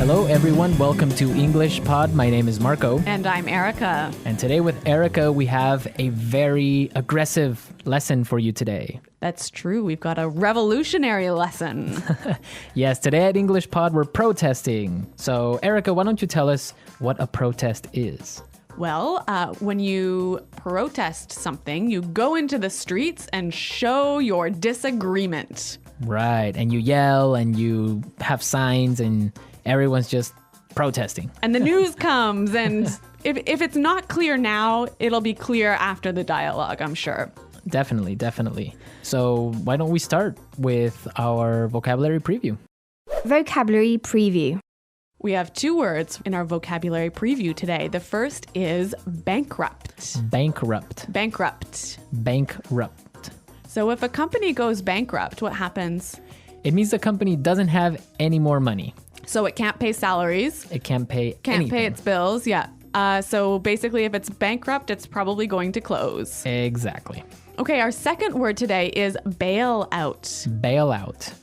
Hello, everyone. Welcome to Englishpod. My name is Marco. And I'm Erica. And today with Erica, we have a very aggressive lesson for you today. That's true. We've got a revolutionary lesson. Yes, today at Englishpod, we're protesting. So, Erica, why don't you tell us what a protest is? Well, when you protest something, you go into the streets and show your disagreement. Right. And you yell and you have signs and everyone's just protesting. And the news comes, and if it's not clear now, it'll be clear after the dialogue, I'm sure. Definitely. So why don't we start with our vocabulary preview? Vocabulary preview. We have two words in our vocabulary preview today. The first is bankrupt. Bankrupt. So if a company goes bankrupt, what happens? It means the company doesn't have any more money. So it can't pay salaries. It can't pay Can't anything. pay its bills, yeah. So basically, if it's bankrupt, it's probably going to close. Exactly. Okay, our second word today is bailout. Bailout.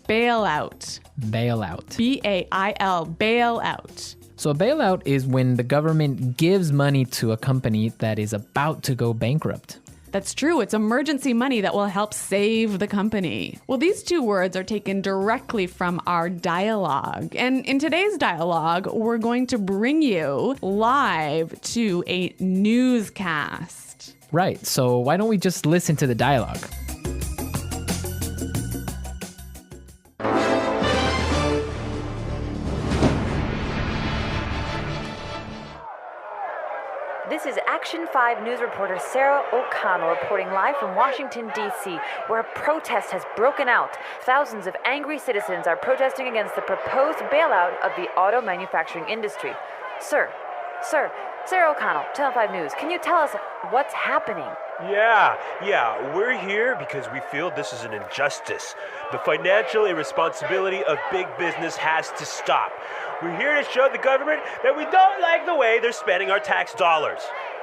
B-A-I-L, bailout. So a bailout is when the government gives money to a company that is about to go bankrupt. That's true. It's emergency money that will help save the company. Well, these two words are taken directly from our dialogue. And in today's dialogue, we're going to bring you live to a newscast. Right. So why don't we just listen to the dialogue? This is Action 5 News reporter Sarah O'Connell reporting live from Washington, D.C., where a protest has broken out. Thousands of angry citizens are protesting against the proposed bailout of the auto manufacturing industry. Sir, Sarah O'Connell, Channel 5 News, can you tell us what's happening? Yeah, we're here because we feel this is an injustice. The financial irresponsibility of big business has to stop. We're here to show the government that we don't like the way they're spending our tax dollars.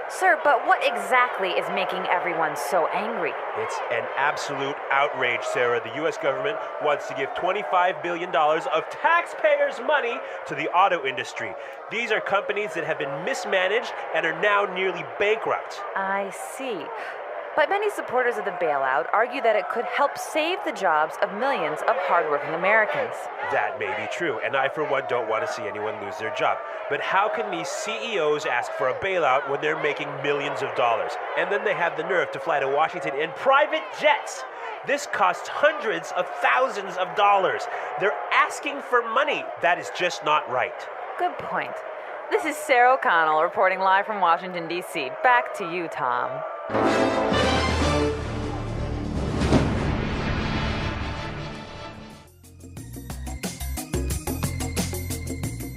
Sir, but what exactly is making everyone so angry? It's an absolute outrage, Sarah. The U.S. government wants to give $25 billion of taxpayers' money to the auto industry. These are companies that have been mismanaged and are now nearly bankrupt. I see. But many supporters of the bailout argue that it could help save the jobs of millions of hardworking Americans. That may be true, and I, for one, don't want to see anyone lose their job. But how can these CEOs ask for a bailout when they're making millions of dollars? And then they have the nerve to fly to Washington in private jets. This costs hundreds of thousands of dollars. They're asking for money. That is just not right. Good point. This is Sarah O'Connell reporting live from Washington, D.C. Back to you, Tom.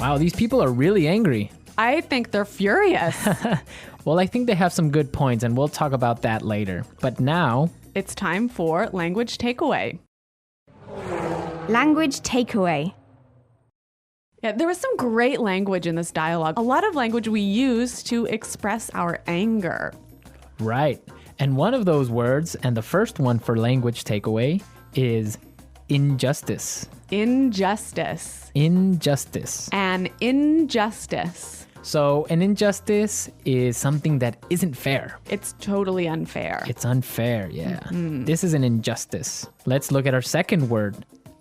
Wow, these people are really angry. I think they're furious. Well, I think they have some good points, and we'll talk about that later. But now, It's time for language takeaway. Language takeaway. Yeah, there was some great language in this dialogue. A lot of language we use to express our anger. right. And one of those words, and the first one for language takeaway, is injustice. Injustice. Injustice. An injustice. So an injustice is something that isn't fair. It's totally unfair. It's unfair, yeah. This is an injustice. Let's look at our second word,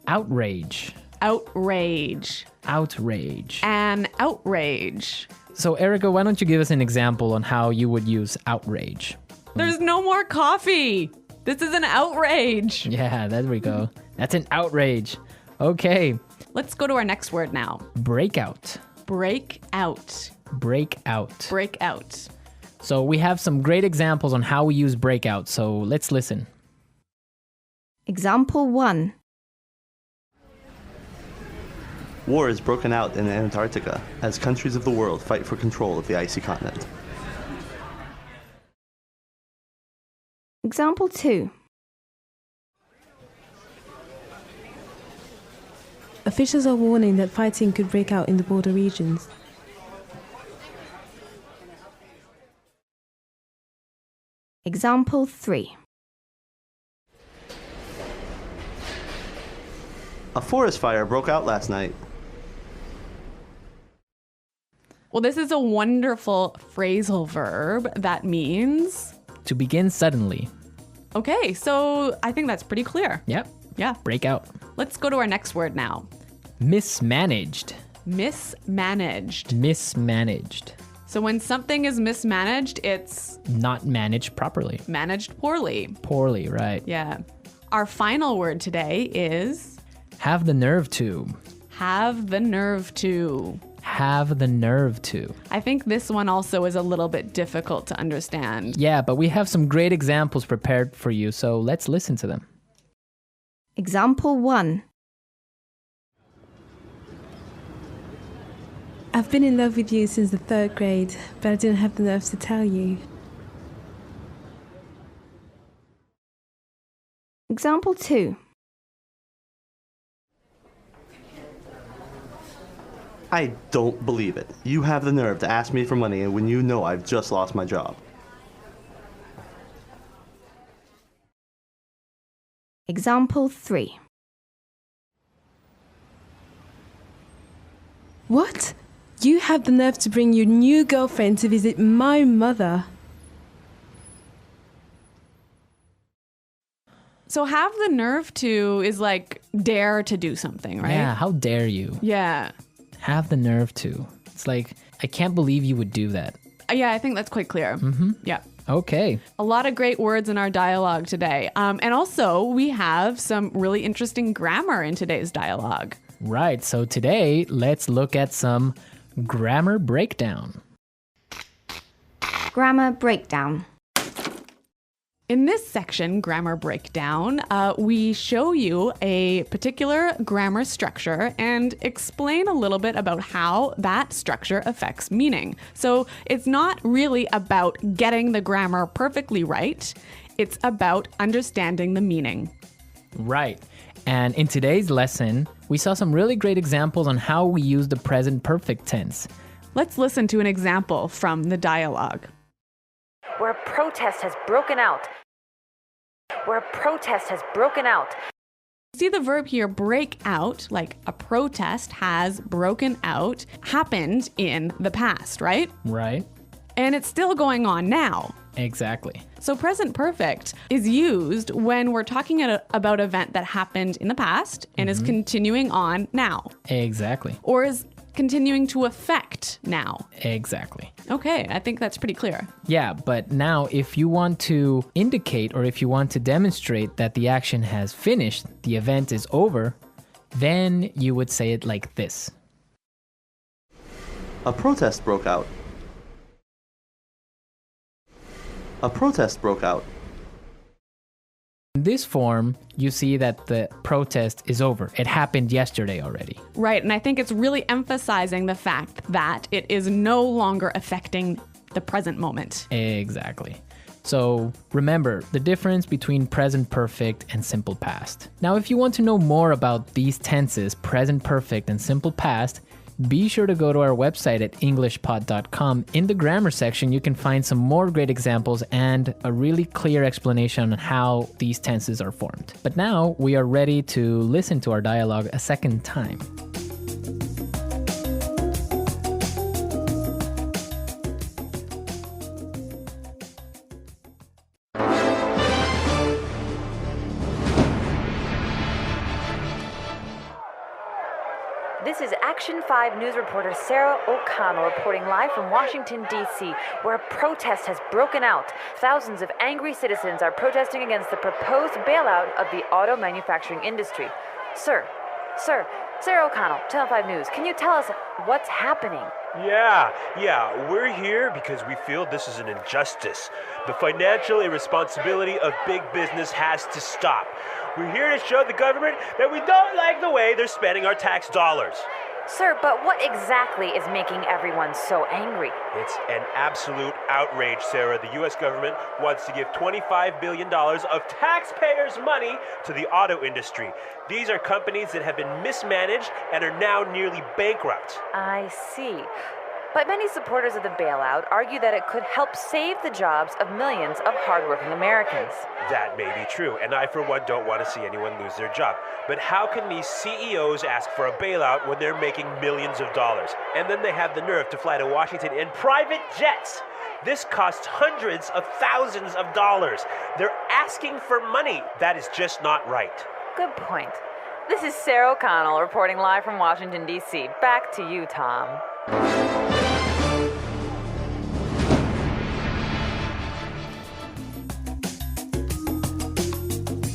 outrage. Outrage. Outrage. An outrage. So Erica, why don't you give us an example on how you would use outrage? There's no more coffee. This is an outrage. Yeah, there we go. That's an outrage. Okay, Let's go to our next word now. breakout. Break out. Breakout. Break out. So we have some great examples on how we use breakout, so let's listen. Example 1. War has broken out in Antarctica as countries of the world fight for control of the icy continent. Example 2. Officials are warning that fighting could break out in the border regions. Example 3. A forest fire broke out last night. Well, this is a wonderful phrasal verb that means... To begin suddenly. Okay, so I think that's pretty clear. Yep. Yeah. Break out. Let's go to our next word now. Mismanaged. Mismanaged. Mismanaged. So when something is mismanaged, it's Not managed properly. managed poorly. Poorly, right. Yeah. Our final word today is Have the nerve to. have the nerve to. Have the nerve to. I think this one also is a little bit difficult to understand. Yeah, but we have some great examples prepared for you, so let's listen to them. Example 1. I've been in love with you since the 3rd grade, but I didn't have the nerve to tell you. Example 2. I don't believe it. You have the nerve to ask me for money when you know I've just lost my job. Example 3. What? You have the nerve to bring your new girlfriend to visit my mother. So have the nerve to is like dare to do something, right? Yeah, how dare you? Yeah. Have the nerve to. It's like, I can't believe you would do that. Yeah, I think that's quite clear. Mm-hmm. Yeah. Okay. A lot of great words in our dialogue today. And also, we have some really interesting grammar in today's dialogue. Right, so today, let's look at some grammar breakdown. Grammar breakdown. In this section, grammar breakdown, we show you a particular grammar structure and explain a little bit about how that structure affects meaning. So it's not really about getting the grammar perfectly right. It's about understanding the meaning. Right. And in today's lesson, we saw some really great examples on how we use the present perfect tense. Let's listen to an example from the dialogue. Where a protest has broken out. Where a protest has broken out. See the verb here, break out, like a protest has broken out, happened in the past, right? Right? And it's still going on now. Exactly. So present perfect is used when we're talking about an event that happened in the past and is continuing on now, Exactly. or is continuing to affect now. Exactly. Okay, I think that's pretty clear. Yeah, but now if you want to indicate or if you want to demonstrate that the action has finished, the event is over, then you would say it like this. A protest broke out. A protest broke out. In this form, you see that the protest is over. It happened yesterday already. Right, and I think it's really emphasizing the fact that it is no longer affecting the present moment. Exactly. So remember the difference between present perfect and simple past. Now, if you want to know more about these tenses, present perfect and simple past, be sure to go to our website at Englishpod.com. In the grammar section, you can find some more great examples and a really clear explanation on how these tenses are formed. But now we are ready to listen to our dialogue a second time. This is Action 5 news reporter Sarah O'Connell reporting live from Washington, D.C., where a protest has broken out. Thousands of angry citizens are protesting against the proposed bailout of the auto manufacturing industry. Sir, Sarah O'Connell, Channel 5 News, can you tell us what's happening? Yeah, we're here because we feel this is an injustice. The financial irresponsibility of big business has to stop. We're here to show the government that we don't like the way they're spending our tax dollars. Sir, but what exactly is making everyone so angry? It's an absolute outrage, Sarah. The U.S. government wants to give $25 billion of taxpayers' money to the auto industry. These are companies that have been mismanaged and are now nearly bankrupt. I see. But many supporters of the bailout argue that it could help save the jobs of millions of hardworking Americans. That may be true, and I, for one, don't want to see anyone lose their job. But how can these CEOs ask for a bailout when they're making millions of dollars? And then they have the nerve to fly to Washington in private jets. This costs hundreds of thousands of dollars. They're asking for money. That is just not right. Good point. This is Sarah O'Connell reporting live from Washington, D.C. Back to you, Tom.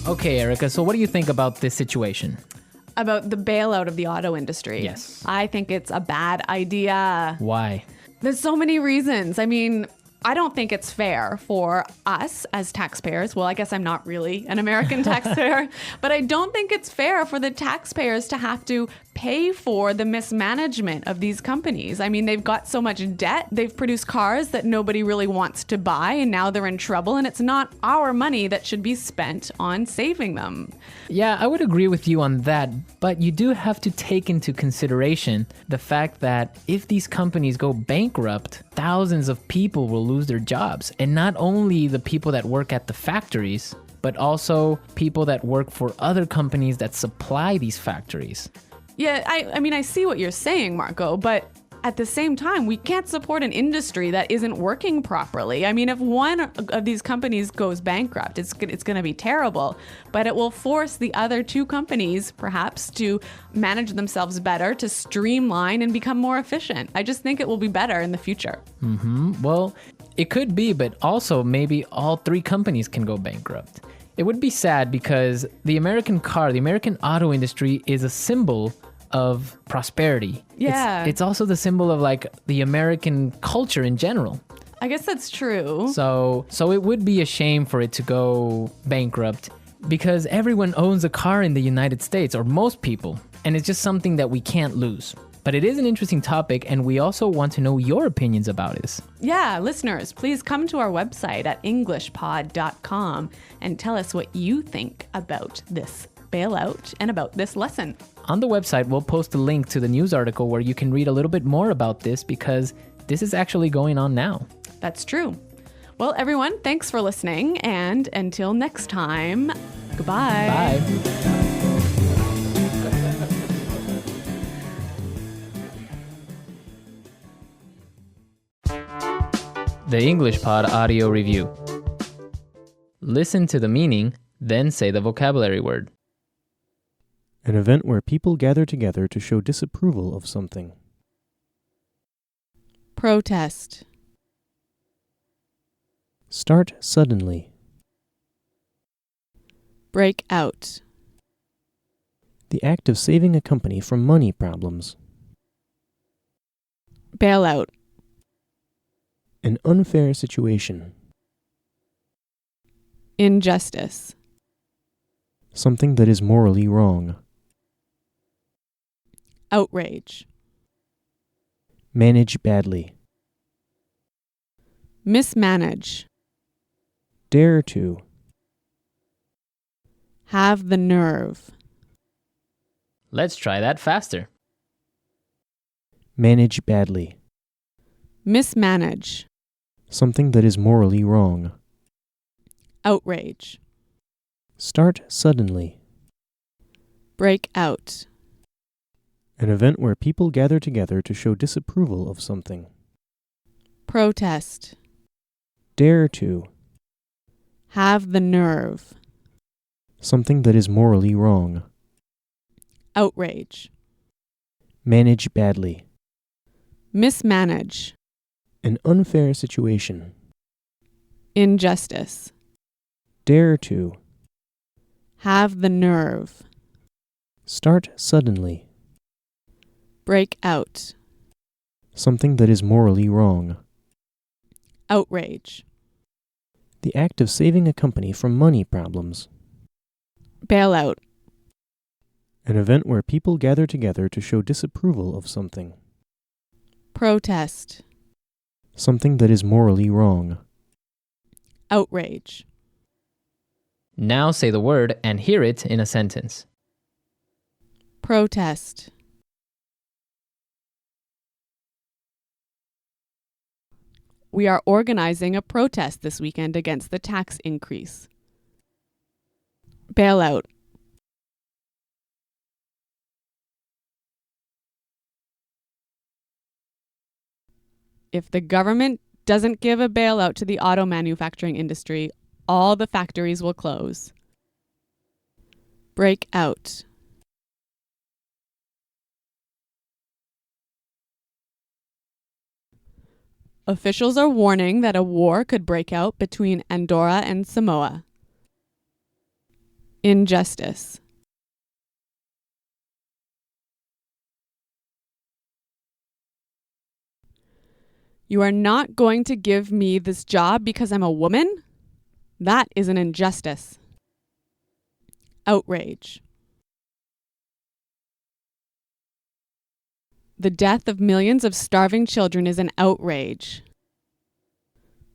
Okay, Erica, so what do you think about this situation? About the bailout of the auto industry. Yes. I think it's a bad idea. Why? There's so many reasons. I mean, I don't think it's fair for us as taxpayers. Well, I guess I'm not really an American taxpayer, but I don't think it's fair for the taxpayers to have to pay for the mismanagement of these companies. I mean, they've got so much debt. They've produced cars that nobody really wants to buy, and now they're in trouble, and it's not our money that should be spent on saving them. Yeah, I would agree with you on that, but you do have to take into consideration the fact that if these companies go bankrupt, thousands of people will lose their jobs. And not only the people that work at the factories, but also people that work for other companies that supply these factories. Yeah, I mean, I see what you're saying, Marco, but at the same time, we can't support an industry that isn't working properly. I mean, if one of these companies goes bankrupt, it's going to be terrible, but it will force the other two companies, perhaps, to manage themselves better, to streamline and become more efficient. I just think it will be better in the future. Well, it could be, but also maybe all three companies can go bankrupt. It would be sad because the American auto industry is a symbol of prosperity. Yeah. It's also the symbol of like the American culture in general. I guess that's true. So it would be a shame for it to go bankrupt because everyone owns a car in the United States, or most people, and it's just something that we can't lose. But it is an interesting topic, and we also want to know your opinions about this. Yeah, listeners, please come to our website at Englishpod.com and tell us what you think about this bailout and about this lesson. On the website, we'll post a link to the news article where you can read a little bit more about this because this is actually going on now. That's true. Well, everyone, thanks for listening, and until next time, goodbye. Bye. The Englishpod audio review. Listen to the meaning, then say the vocabulary word. An event where people gather together to show disapproval of something. Protest. Start suddenly. Break out. The act of saving a company from money problems. Bailout. An unfair situation. Injustice. Something that is morally wrong. Outrage. Manage badly. Mismanage. Dare to. Have the nerve. Let's try that faster. Manage badly. Mismanage. Something that is morally wrong. Outrage. Start suddenly. Break out. An event where people gather together to show disapproval of something. Protest. Dare to. Have the nerve. Something that is morally wrong. Outrage. Manage badly. Mismanage. An unfair situation. Injustice. Dare to. Have the nerve. Start suddenly. Break out. Something that is morally wrong. Outrage. The act of saving a company from money problems. Bailout. An event where people gather together to show disapproval of something. Protest. Something that is morally wrong. Outrage. Now say the word and hear it in a sentence. Protest. We are organizing a protest this weekend against the tax increase. Bailout. If the government doesn't give a bailout to the auto manufacturing industry, all the factories will close. Break out. Officials are warning that a war could break out between Andorra and Samoa. Injustice. You are not going to give me this job because I'm a woman? That is an injustice. Outrage. The death of millions of starving children is an outrage.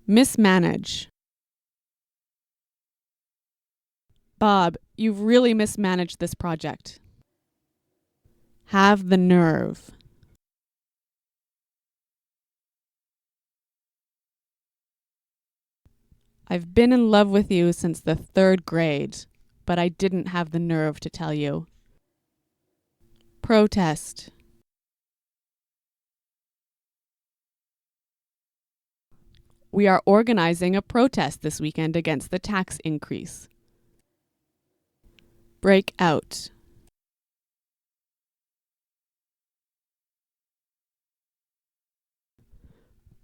Mismanage. Bob, you've really mismanaged this project. Have the nerve. I've been in love with you since the 3rd grade, but I didn't have the nerve to tell you. Protest. We are organizing a protest this weekend against the tax increase. Break out.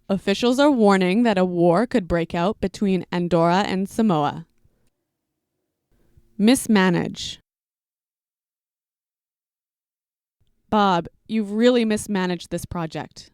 Officials are warning that a war could break out between Andorra and Samoa. Mismanage. Bob, you've really mismanaged this project.